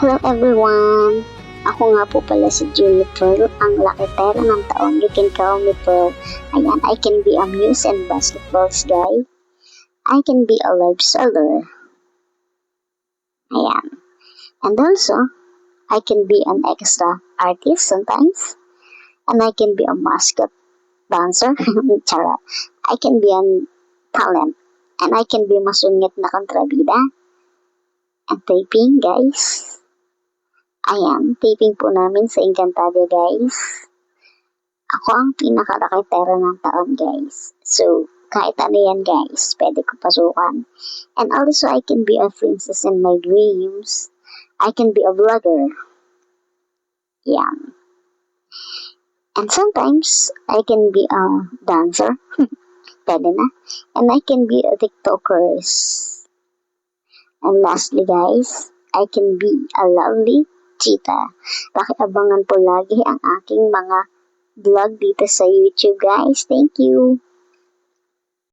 Hello everyone! Ako nga po pala si Julie Pearl, ang lakitera ng taon. You can call me Pearl. Ayan, I can be a muse and basketballs guy. I can be a live seller. Ayan. And also, I can be an extra artist sometimes. And I can be a mascot dancer. Chara. I can be an talent. And I can be masungit na kontrabida. And taping, guys. Ayan, taping po namin sa Encantadia, guys. Ako ang pinakarakitera ng taon, guys. So, kahit ano yan, guys, pwede ko pasukan. And also, I can be a princess in my dreams. I can be a vlogger. Yan. And sometimes, I can be a dancer. Pwede na. And I can be a TikTokers. And lastly, guys, I can be a lovely cheetah. Pakiabangan po lagi ang aking mga vlog dito sa YouTube, guys. Thank you!